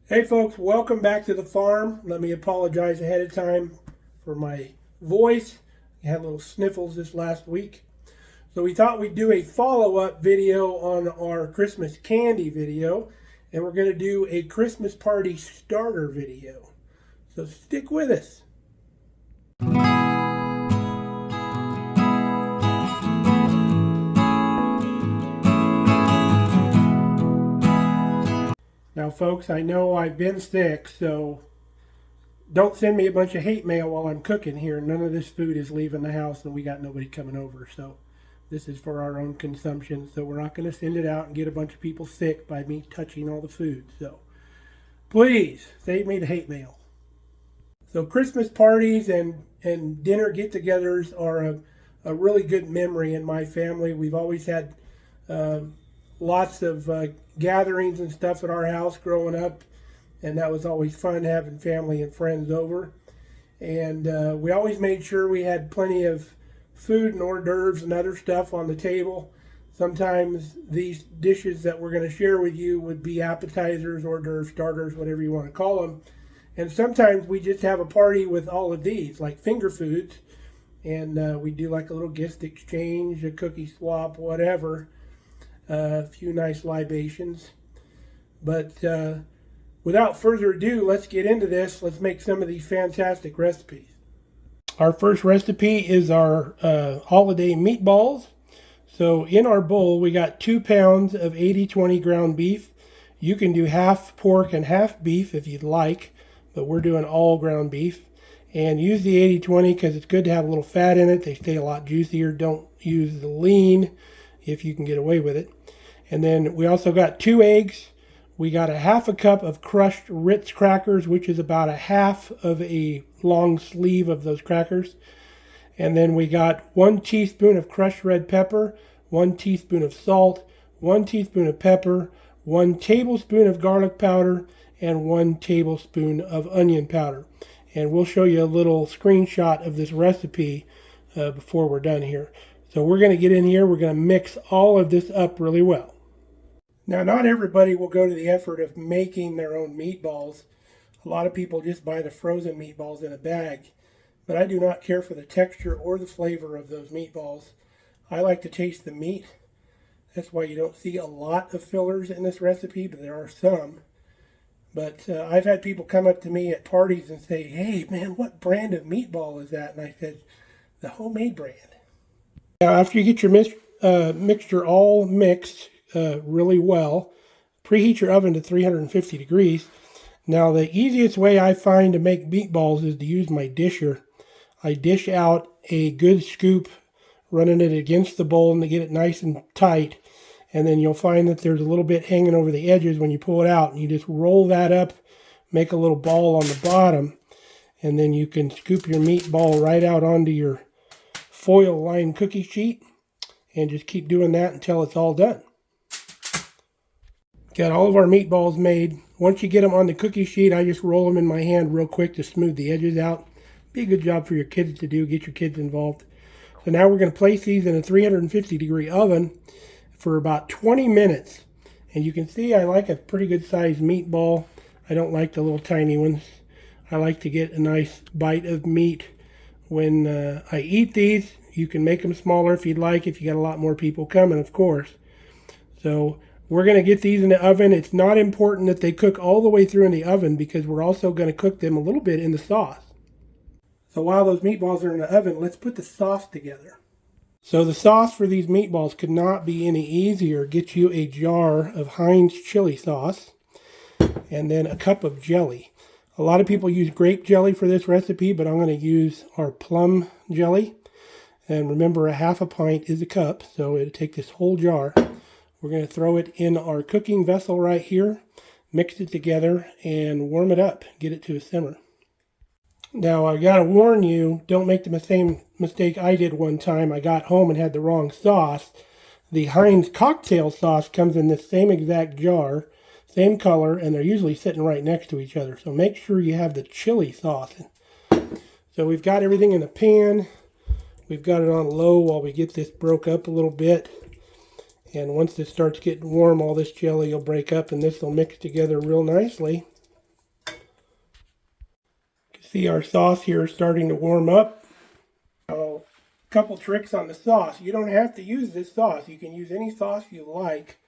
Hey folks, welcome back to the farm. Let me apologize ahead of time for my voice. I had little sniffles this last week. So we thought we'd do a follow-up video on our Christmas candy video, and we're going to do a Christmas party starter video. So stick with us. Now folks, I know I've been sick, so don't send me a bunch of hate mail while I'm cooking here. None of this food is leaving the house and we got nobody coming over. So this is for our own consumption. So we're not going to send it out and get a bunch of people sick by me touching all the food. So please save me the hate mail. So Christmas parties and dinner get-togethers are a really good memory in my family. We've always had lots of gatherings and stuff at our house growing up, and that was always fun having family and friends over. And we always made sure we had plenty of food and hors d'oeuvres and other stuff on the table. Sometimes these dishes that we're going to share with you would be appetizers, hors d'oeuvres, starters, whatever you want to call them. And sometimes we just have a party with all of these, like finger foods, and we do like a little gift exchange, a cookie swap, whatever. A few nice libations. But without further ado, let's get into this. Let's make some of these fantastic recipes. Our first recipe is our holiday meatballs. So in our bowl, we got 2 pounds of 80-20 ground beef. You can do half pork and half beef if you'd like, but we're doing all ground beef. And use the 80-20 because it's good to have a little fat in it. They stay a lot juicier. Don't use the lean if you can get away with it. And then we also got 2 eggs. We got a half a cup of crushed Ritz crackers, which is about a half of a long sleeve of those crackers. And then we got 1 teaspoon of crushed red pepper, 1 teaspoon of salt, 1 teaspoon of pepper, 1 tablespoon of garlic powder, and 1 tablespoon of onion powder. And we'll show you a little screenshot of this recipe before we're done here. So we're going to get in here. We're going to mix all of this up really well. Now, not everybody will go to the effort of making their own meatballs. A lot of people just buy the frozen meatballs in a bag. But I do not care for the texture or the flavor of those meatballs. I like to taste the meat. That's why you don't see a lot of fillers in this recipe, but there are some. But I've had people come up to me at parties and say, "Hey, man, what brand of meatball is that?" And I said, "The homemade brand." Now, after you get your mixture all mixed really well, preheat your oven to 350 degrees. Now, the easiest way I find to make meatballs is to use my disher. I dish out a good scoop, running it against the bowl to get it nice and tight. And then you'll find that there's a little bit hanging over the edges when you pull it out. And you just roll that up, make a little ball on the bottom, and then you can scoop your meatball right out onto your foil-lined cookie sheet and just keep doing that until it's all done. Got all of our meatballs made. Once you get them on the cookie sheet, I just roll them in my hand real quick to smooth the edges out. Be a good job for your kids to do. Get your kids involved. So now we're going to place these in a 350 degree oven for about 20 minutes. And you can see I like a pretty good sized meatball. I don't like the little tiny ones. I like to get a nice bite of meat when I eat these. You can make them smaller if you'd like, if you got a lot more people coming, of course. So we're going to get these in the oven. It's not important that they cook all the way through in the oven because we're also going to cook them a little bit in the sauce. So while those meatballs are in the oven, let's put the sauce together. So the sauce for these meatballs could not be any easier. Get you a jar of Heinz chili sauce and then a cup of jelly. A lot of people use grape jelly for this recipe, but I'm going to use our plum jelly. And remember, a half a pint is a cup, so it'll take this whole jar. We're going to throw it in our cooking vessel right here, mix it together, and warm it up. Get it to a simmer. Now, I got to warn you, don't make the same mistake I did one time. I got home and had the wrong sauce. The Heinz cocktail sauce comes in this same exact jar, same color, and they're usually sitting right next to each other. So make sure you have the chili sauce. So we've got everything in the pan. We've got it on low while we get this broke up a little bit. And once this starts getting warm, all this jelly will break up and this will mix together real nicely. See our sauce here starting to warm up. A couple tricks on the sauce. You don't have to use this sauce. You can use any sauce you like.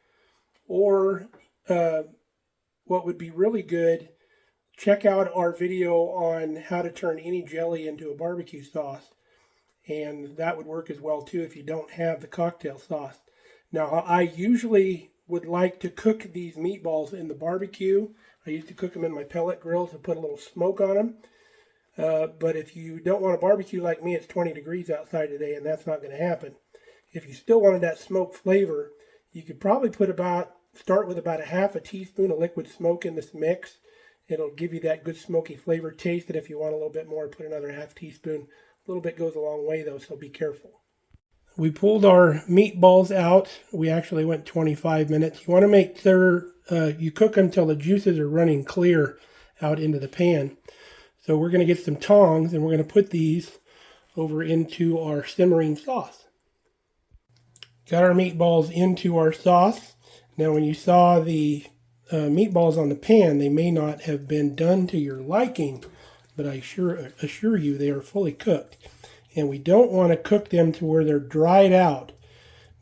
Or what would be really good, check out our video on how to turn any jelly into a barbecue sauce. And that would work as well too if you don't have the cocktail sauce. Now, I usually would like to cook these meatballs in the barbecue. I used to cook them in my pellet grill to put a little smoke on them. But if you don't want a barbecue like me, it's 20 degrees outside today, and that's not going to happen. If you still wanted that smoke flavor, you could probably start with about a half a teaspoon of liquid smoke in this mix. It'll give you that good smoky flavor. Taste it if you want a little bit more. Put another half teaspoon. A little bit goes a long way though, so be careful. We pulled our meatballs out. We actually went 25 minutes. You want to make sure you cook them until the juices are running clear out into the pan. So we're going to get some tongs and we're going to put these over into our simmering sauce. Got our meatballs into our sauce. Now when you saw the meatballs on the pan, they may not have been done to your liking, but I assure you they are fully cooked. And we don't want to cook them to where they're dried out.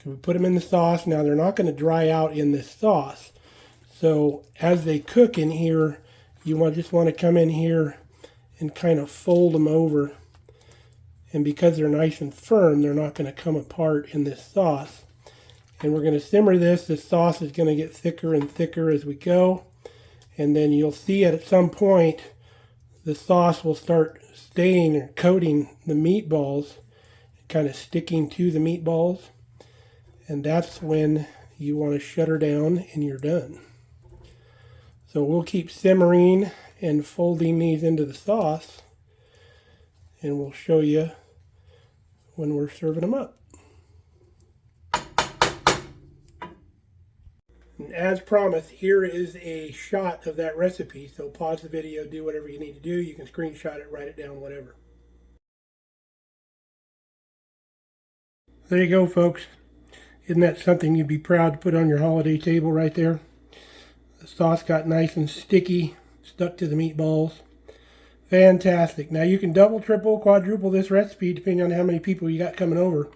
So we put them in the sauce. Now they're not going to dry out in this sauce. So as they cook in here, you just want to come in here and kind of fold them over. And because they're nice and firm, they're not going to come apart in this sauce. And we're going to simmer this. The sauce is going to get thicker and thicker as we go. And then you'll see at some point, the sauce will start staying or coating the meatballs, kind of sticking to the meatballs. And that's when you want to shut her down and you're done. So we'll keep simmering and folding these into the sauce, and we'll show you when we're serving them up. And as promised, here is a shot of that recipe. So pause the video, do whatever you need to do. You can screenshot it, write it down, whatever. There you go, folks. Isn't that something you'd be proud to put on your holiday table right there? The sauce got nice and sticky, stuck to the meatballs. Fantastic. Now you can double, triple, quadruple this recipe depending on how many people you got coming over.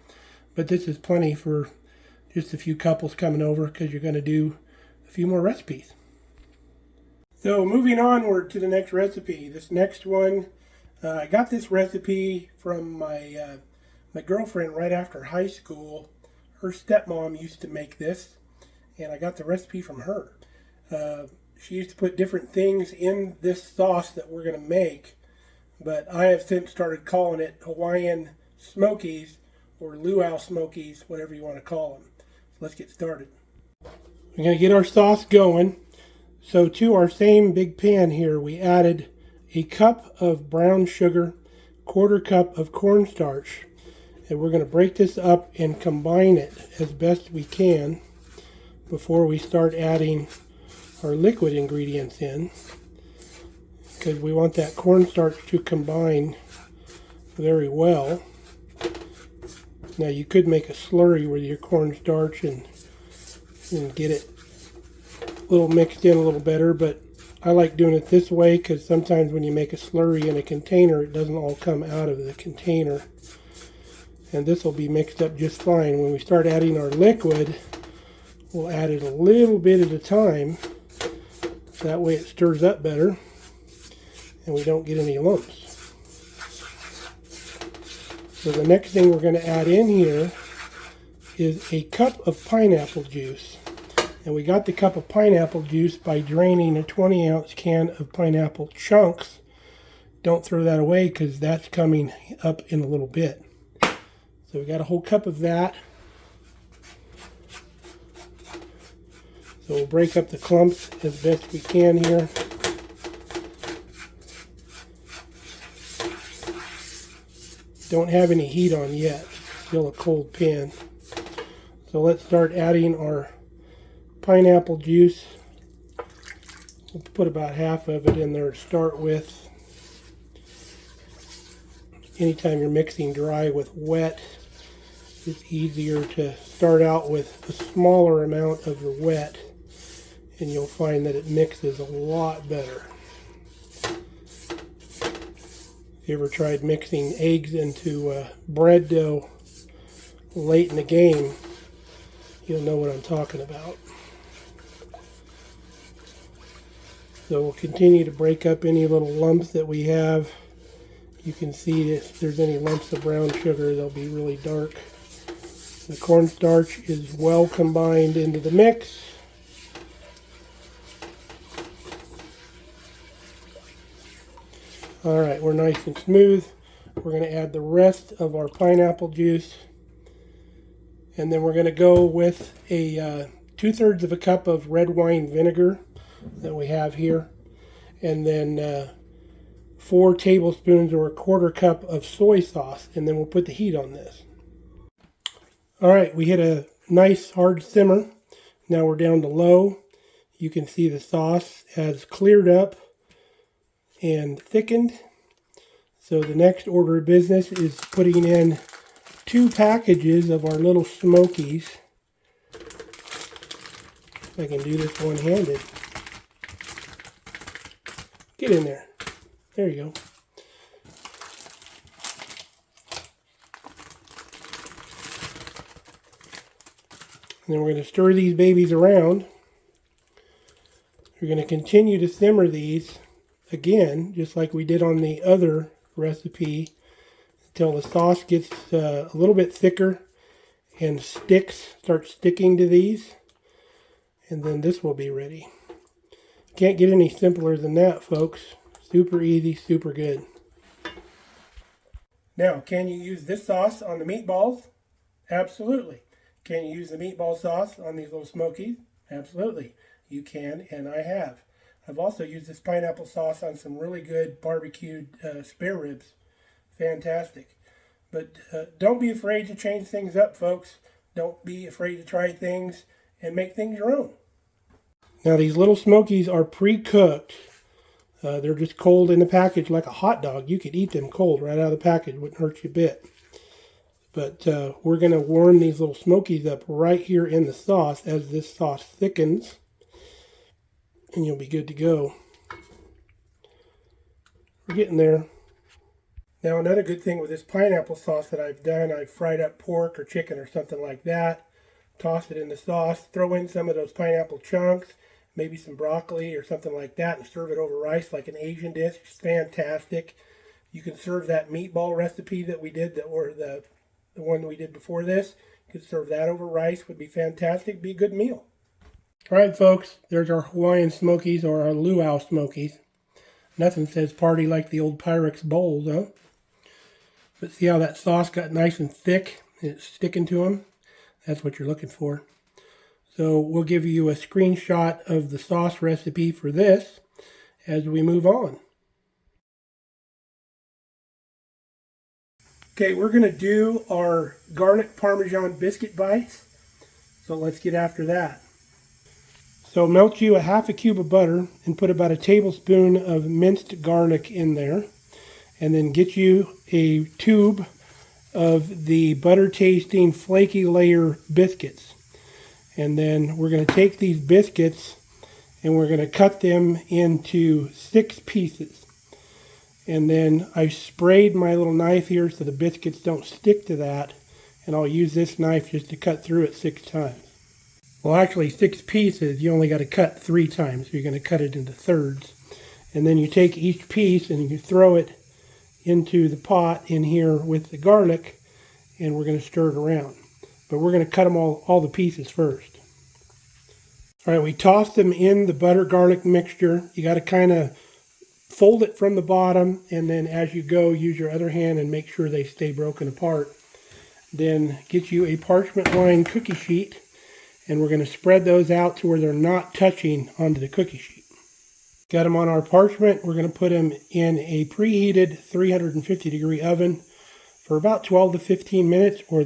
But this is plenty for just a few couples coming over because you're going to do a few more recipes. So moving onward to the next recipe. This next one, I got this recipe from my girlfriend right after high school. Her stepmom used to make this, and I got the recipe from her. She used to put different things in this sauce that we're going to make, but I have since started calling it Hawaiian Smokies or luau smokies, whatever you want to call them. So let's get started. We're going to get our sauce going. So to our same big pan here, we added a cup of brown sugar, 1/4 cup of cornstarch, and we're going to break this up and combine it as best we can before we start adding our liquid ingredients in, because we want that cornstarch to combine very well. Now you could make a slurry with your cornstarch and get it a little mixed in a little better, but I like doing it this way because sometimes when you make a slurry in a container, it doesn't all come out of the container. And this will be mixed up just fine. When we start adding our liquid, we'll add it a little bit at a time. That way it stirs up better and we don't get any lumps. So the next thing we're going to add in here is a cup of pineapple juice. And we got the cup of pineapple juice by draining a 20-ounce can of pineapple chunks. Don't throw that away because that's coming up in a little bit. So we got a whole cup of that. So we'll break up the clumps as best we can here. Don't have any heat on yet. Still a cold pan. So let's start adding our pineapple juice. We'll put about half of it in there to start with. Anytime you're mixing dry with wet, it's easier to start out with a smaller amount of the wet, and you'll find that it mixes a lot better. you ever tried mixing eggs into bread dough late in the game, you'll know what I'm talking about. So we'll continue to break up any little lumps that we have. You can see that if there's any lumps of brown sugar, they'll be really dark. The cornstarch is well combined into the mix. Alright, we're nice and smooth. We're going to add the rest of our pineapple juice. And then we're going to go with a 2/3 of a cup of red wine vinegar that we have here. And then 4 tablespoons or a 1/4 cup of soy sauce. And then we'll put the heat on this. Alright, we hit a nice hard simmer. Now we're down to low. You can see the sauce has cleared up and thickened. So the next order of business is putting in 2 packages of our little smokies. If I can do this one-handed. Get in there. There you go. And then we're going to stir these babies around. We're going to continue to simmer these again, just like we did on the other recipe, until the sauce gets a little bit thicker and starts sticking to these. And then this will be ready. Can't get any simpler than that, folks. Super easy, super good. Now, can you use this sauce on the meatballs? Absolutely. Can you use the meatball sauce on these little smokies? Absolutely. You can, and I have. I've also used this pineapple sauce on some really good barbecued spare ribs. Fantastic. But don't be afraid to change things up, folks. Don't be afraid to try things and make things your own. Now, these little smokies are pre-cooked. They're just cold in the package like a hot dog. You could eat them cold right out of the package. Wouldn't hurt you a bit. But we're going to warm these little smokies up right here in the sauce as this sauce thickens. And you'll be good to go. We're getting there. Now, another good thing with this pineapple sauce that I've done, I've fried up pork or chicken or something like that. Toss it in the sauce. Throw in some of those pineapple chunks. Maybe some broccoli or something like that. And serve it over rice like an Asian dish. It's fantastic. You can serve that meatball recipe that we did, or the one we did before this. You could serve that over rice. Would be fantastic. Be a good meal. All right, folks, there's our Hawaiian Smokies, or our luau Smokies. Nothing says party like the old Pyrex bowls, huh? But see how that sauce got nice and thick and it's sticking to them? That's what you're looking for. So we'll give you a screenshot of the sauce recipe for this as we move on. Okay, we're going to do our garlic Parmesan biscuit bites. So let's get after that. So melt you a 1/2 cube of butter and put about a tablespoon of minced garlic in there. And then get you a tube of the butter tasting flaky layer biscuits. And then we're going to take these biscuits and we're going to cut them into 6 pieces. And then I sprayed my little knife here so the biscuits don't stick to that. And I'll use this knife just to cut through it 6 times. Well, actually 6 pieces, you only got to cut 3 times. So you're going to cut it into thirds. And then you take each piece and you throw it into the pot in here with the garlic. And we're going to stir it around. But we're going to cut them all the pieces first. All right, we toss them in the butter garlic mixture. You got to kind of fold it from the bottom. And then as you go, use your other hand and make sure they stay broken apart. Then get you a parchment lined cookie sheet. And we're going to spread those out to where they're not touching onto the cookie sheet. Got them on our parchment. We're going to put them in a preheated 350-degree oven for about 12 to 15 minutes, or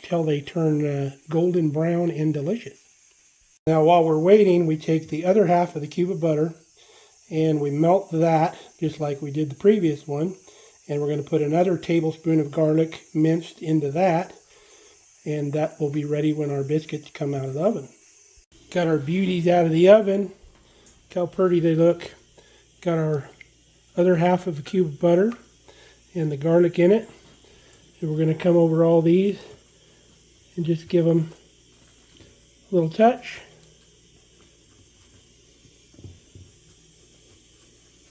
till they turn golden brown and delicious. Now, while we're waiting, we take the other half of the cube of butter and we melt that just like we did the previous one. And we're going to put another tablespoon of garlic minced into that. And that will be ready when our biscuits come out of the oven. Got our beauties out of the oven. Look how pretty they look. Got our other half of a cube of butter. and the garlic in it. And we're going to come over all these and just give them a little touch.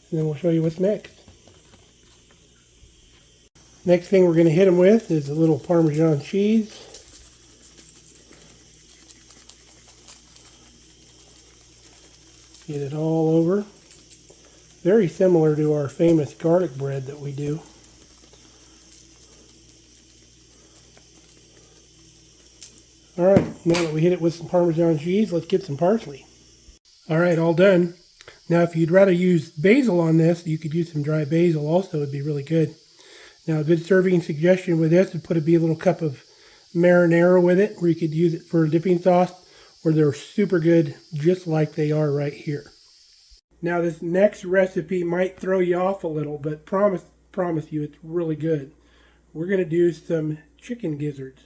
And then we'll show you what's next. Next thing we're going to hit them with is a little Parmesan cheese. Get it all over. Very similar to our famous garlic bread that we do. Alright, now that we hit it with some Parmesan cheese, let's get some parsley. Alright, all done. Now if you'd rather use basil on this, you could use some dry basil also. It'd be really good. Now a good serving suggestion with this would put a little cup of marinara with it, where you could use it for a dipping sauce, where they're super good just like they are right here. Now this next recipe might throw you off a little, but promise you it's really good. We're going to do some chicken gizzards.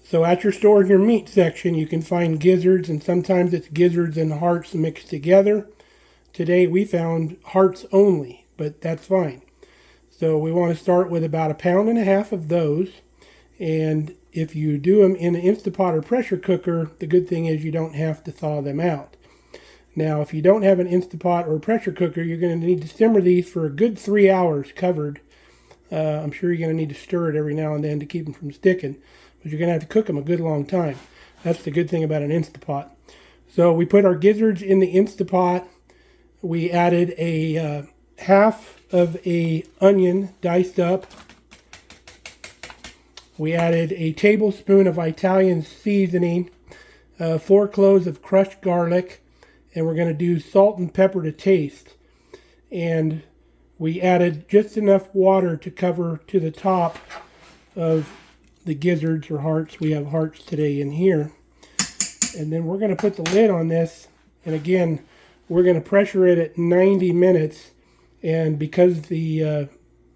So at your store in your meat section you can find gizzards, and sometimes it's gizzards and hearts mixed together. Today we found hearts only, but that's fine. So we want to start with about 1.5 pounds of those, and if you do them in an Instapot or pressure cooker, the good thing is you don't have to thaw them out. Now if you don't have an Instapot or a pressure cooker, you're going to need to simmer these for a good 3 hours covered. I'm sure you're going to need to stir it every now and then to keep them from sticking, but you're going to have to cook them a good long time. That's the good thing about an Instapot. So we put our gizzards in the Instapot. We added a half of a onion diced up. We added a tablespoon of Italian seasoning, 4 cloves of crushed garlic, and we're going to do salt and pepper to taste. And we added just enough water to cover to the top of the gizzards or hearts. We have hearts today in here. And then we're going to put the lid on this, and again we're going to pressure it at 90 minutes. And because the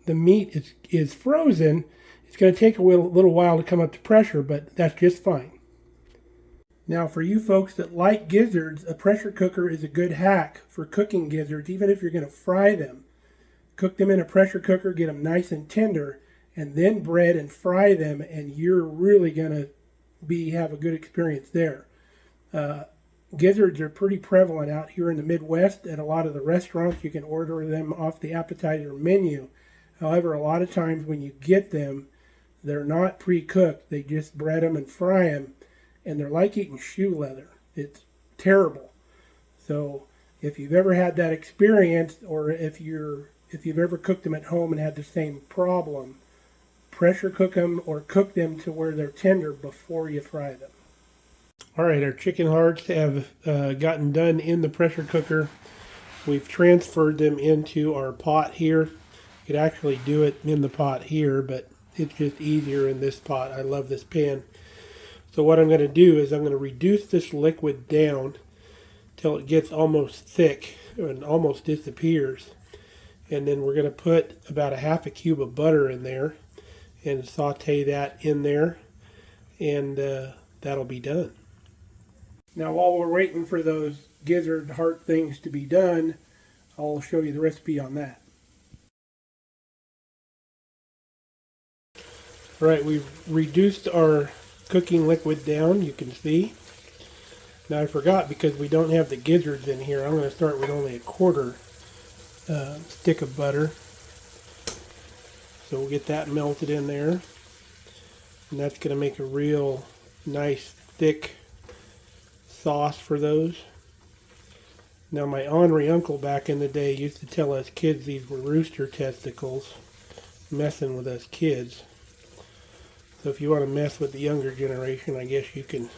meat is frozen, it's going to take a little while to come up to pressure, but that's just fine. Now for you folks that like gizzards, a pressure cooker is a good hack for cooking gizzards, even if you're going to fry them. Cook them in a pressure cooker, get them nice and tender, and then bread and fry them, and you're really going to have a good experience there. Gizzards are pretty prevalent out here in the Midwest at a lot of the restaurants. You can order them off the appetizer menu. However, a lot of times when you get them, they're not pre-cooked. They just bread them and fry them, and they're like eating shoe leather. It's terrible. So if you've ever had that experience, or if you've ever cooked them at home and had the same problem, pressure cook them or cook them to where they're tender before you fry them. Alright, our chicken hearts have gotten done in the pressure cooker. We've transferred them into our pot here. You could actually do it in the pot here, but it's just easier in this pot. I love this pan. So what I'm going to do is I'm going to reduce this liquid down till it gets almost thick and almost disappears. And then we're going to put about 1/2 cube of butter in there and saute that in there, and that'll be done. Now while we're waiting for those gizzard heart things to be done, I'll show you the recipe on that. Alright, we've reduced our cooking liquid down, you can see. Now I forgot, because we don't have the gizzards in here, I'm going to start with only 1/4 stick of butter. So we'll get that melted in there, and that's going to make a real nice thick sauce for those. Now my ornery uncle back in the day used to tell us kids these were rooster testicles, messing with us kids. So if you want to mess with the younger generation, I guess you can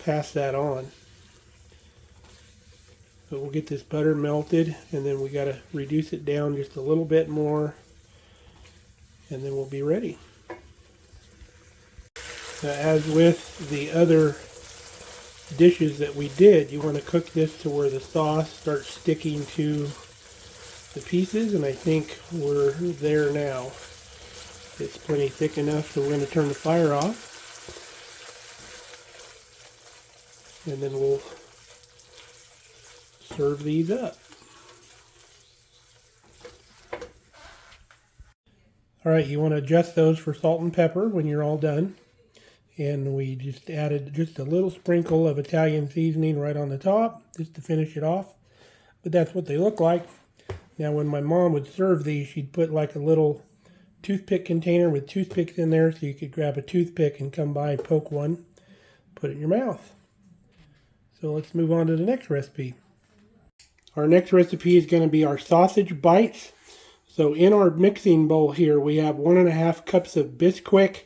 pass that on. So we'll get this butter melted, and then we got to reduce it down just a little bit more, and then we'll be ready. Now, as with the other dishes that we did, you want to cook this to where the sauce starts sticking to the pieces, and I think we're there now. It's plenty thick enough, so we're going to turn the fire off, and then we'll serve these up. All right, you want to adjust those for salt and pepper when you're all done. And we just added just a little sprinkle of Italian seasoning right on the top, just to finish it off. But that's what they look like. Now, when my mom would serve these, she'd put like a little toothpick container with toothpicks in there, so you could grab a toothpick and come by and poke one, put it in your mouth. So let's move on to the next recipe. Our next recipe is going to be our sausage bites. So in our mixing bowl here, we have 1.5 cups of Bisquick.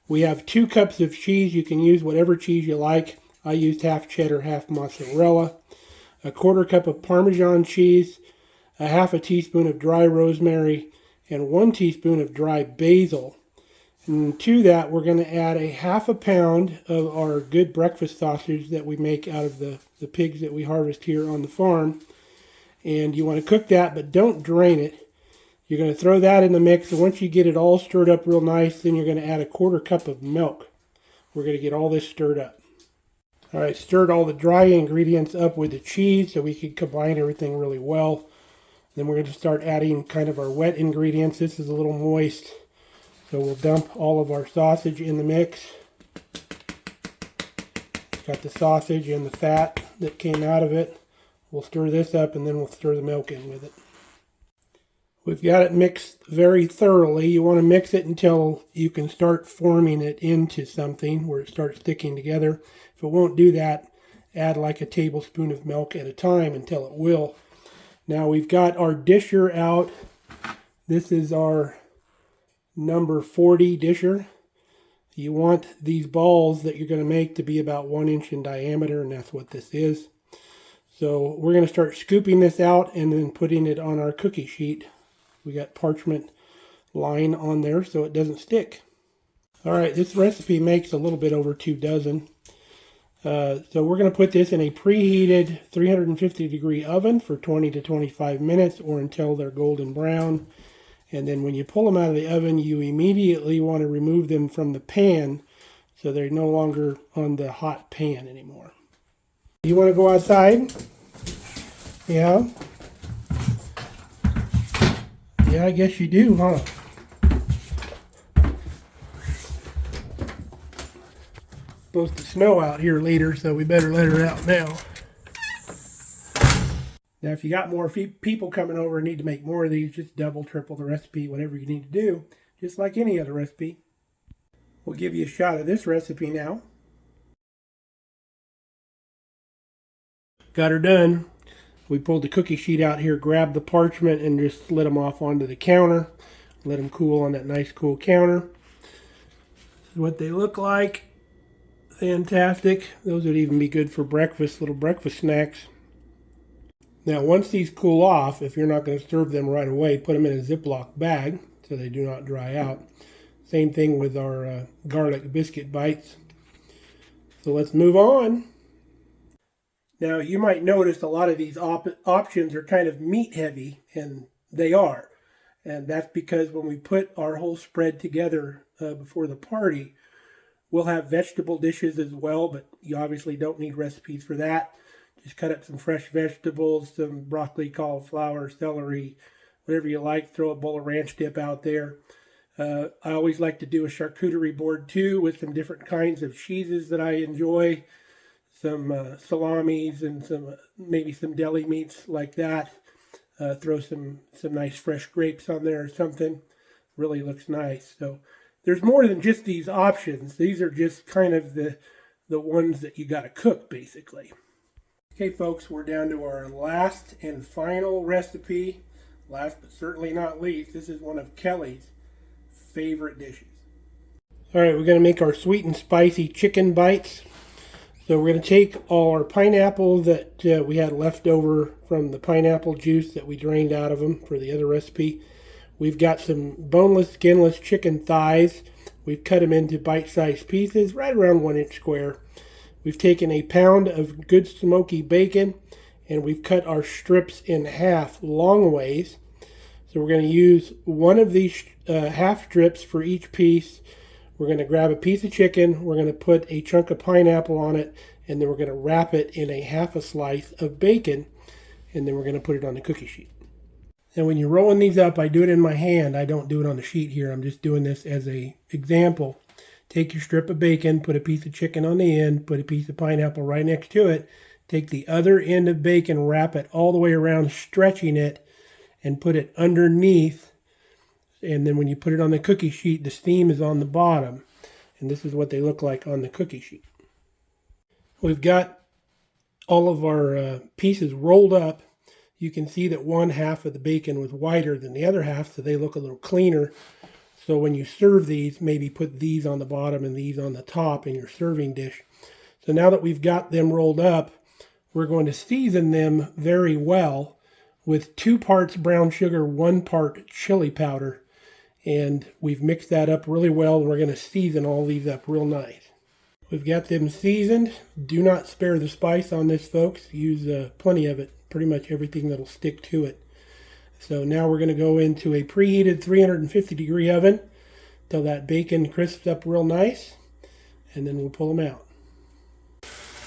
We have 2 cups of cheese. You can use whatever cheese you like. I used half cheddar, half mozzarella. A 1/4 cup of Parmesan cheese, a 1/2 teaspoon of dry rosemary, and 1 teaspoon of dry basil. And to that, we're going to add a 1/2 pound of our good breakfast sausage that we make out of the pigs that we harvest here on the farm. And you want to cook that, but don't drain it. You're going to throw that in the mix, and once you get it all stirred up real nice, then you're going to add a 1/4 cup of milk. We're going to get all this stirred up. All right, stirred all the dry ingredients up with the cheese so we can combine everything really well. Then we're going to start adding kind of our wet ingredients. This is a little moist, so we'll dump all of our sausage in the mix. Got the sausage and the fat that came out of it. We'll stir this up, and then we'll stir the milk in with it. We've got it mixed very thoroughly. You want to mix it until you can start forming it into something where it starts sticking together. If it won't do that, add like a tablespoon of milk at a time until it will. Now we've got our disher out. This is our number 40 disher. You want these balls that you're going to make to be about 1 inch in diameter, and that's what this is. So we're going to start scooping this out and then putting it on our cookie sheet. We got parchment line on there so it doesn't stick. All right, this recipe makes a little bit over 2 dozen. So we're going to put this in a preheated 350-degree oven for 20 to 25 minutes or until they're golden brown. And then when you pull them out of the oven, you immediately want to remove them from the pan so they're no longer on the hot pan anymore. You want to go outside? Yeah? Yeah, I guess you do, huh? Supposed to snow out here later, so we better let her out now. Now, if you got more people coming over and need to make more of these, just double, triple the recipe, whatever you need to do, just like any other recipe. We'll give you a shot of this recipe now. Got her done. We pulled the cookie sheet out here, grabbed the parchment, and just slid them off onto the counter. Let them cool on that nice cool counter. This is what they look like. Fantastic. Those would even be good for breakfast, little breakfast snacks. Now, once these cool off, if you're not going to serve them right away, put them in a Ziploc bag so they do not dry out. Same thing with our garlic biscuit bites. So let's move on. Now, you might notice a lot of these options are kind of meat heavy, and they are. And that's because when we put our whole spread together before the party, we'll have vegetable dishes as well, but you obviously don't need recipes for that. Just cut up some fresh vegetables, some broccoli, cauliflower, celery, whatever you like. Throw a bowl of ranch dip out there. I always like to do a charcuterie board too with some different kinds of cheeses that I enjoy. Some salamis and maybe some deli meats like that. Throw some nice fresh grapes on there or something. Really looks nice. So there's more than just these options. These are just kind of the ones that you got to cook basically. Okay, folks, we're down to our last and final recipe. Last but certainly not least, this is one of Kelly's favorite dishes. All right, we're going to make our sweet and spicy chicken bites. So we're going to take all our pineapple that we had left over from the pineapple juice that we drained out of them for the other recipe. We've got some boneless, skinless chicken thighs. We've cut them into bite-sized pieces, right around 1 inch square. We've taken a pound of good smoky bacon, and we've cut our strips in half long ways. So we're going to use one of these half strips for each piece. We're going to grab a piece of chicken, we're going to put a chunk of pineapple on it, and then we're going to wrap it in a half a slice of bacon, and then we're going to put it on the cookie sheet. And when you're rolling these up, I do it in my hand. I don't do it on the sheet here. I'm just doing this as a example. Take your strip of bacon, put a piece of chicken on the end, put a piece of pineapple right next to it. Take the other end of bacon, wrap it all the way around, stretching it, and put it underneath. And then when you put it on the cookie sheet, the steam is on the bottom. And this is what they look like on the cookie sheet. We've got all of our pieces rolled up. You can see that one half of the bacon was wider than the other half, so they look a little cleaner. So when you serve these, maybe put these on the bottom and these on the top in your serving dish. So now that we've got them rolled up, we're going to season them very well with 2 parts brown sugar, 1 part chili powder. And we've mixed that up really well, and we're going to season all these up real nice. We've got them seasoned. Do not spare the spice on this, folks. Use plenty of it, pretty much everything that'll stick to it. So now we're going to go into a preheated 350 degree oven till that bacon crisps up real nice, and then we'll pull them out.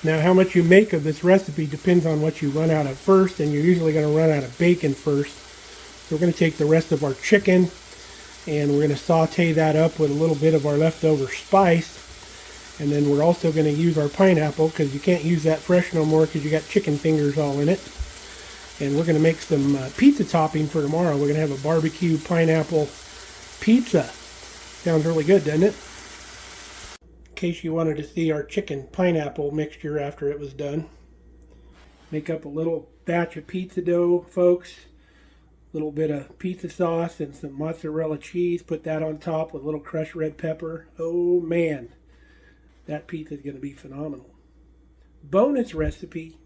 Now how much you make of this recipe depends on what you run out of first, and you're usually going to run out of bacon first. So we're going to take the rest of our chicken and we're going to saute that up with a little bit of our leftover spice. And then we're also going to use our pineapple, because you can't use that fresh no more because you got chicken fingers all in it. And we're going to make some pizza topping for tomorrow. We're going to have a barbecue pineapple pizza. Sounds really good, doesn't it? In case you wanted to see our chicken pineapple mixture after it was done. Make up a little batch of pizza dough, folks. A little bit of pizza sauce and some mozzarella cheese. Put that on top with a little crushed red pepper. Oh man, that pizza is going to be phenomenal. Bonus recipe.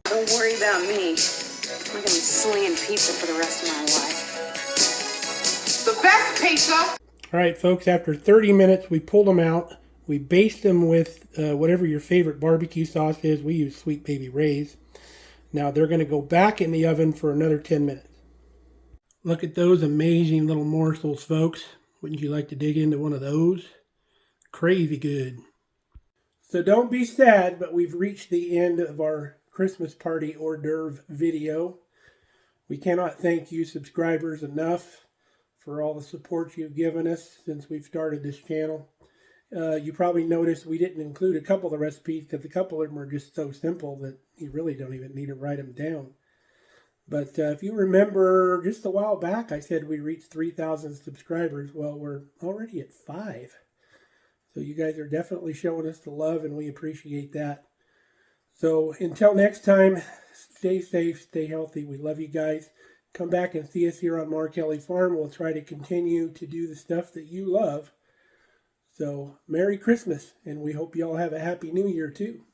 Don't worry about me. I'm going to be slinging pizza for the rest of my life. The best pizza! All right, folks, after 30 minutes, we pulled them out. We baste them with whatever your favorite barbecue sauce is. We use Sweet Baby Ray's. Now they're going to go back in the oven for another 10 minutes. Look at those amazing little morsels, folks. Wouldn't you like to dig into one of those? Crazy good. So don't be sad, but we've reached the end of our Christmas party hors d'oeuvre video. We cannot thank you subscribers enough for all the support you've given us since we've started this channel. You probably noticed we didn't include a couple of the recipes because a couple of them are just so simple that you really don't even need to write them down. But if you remember, just a while back, I said we reached 3,000 subscribers. Well, we're already at 5. So you guys are definitely showing us the love, and we appreciate that. So until next time, stay safe, stay healthy. We love you guys. Come back and see us here on Mark Kelly Farm. We'll try to continue to do the stuff that you love. So Merry Christmas, and we hope you all have a Happy New Year too.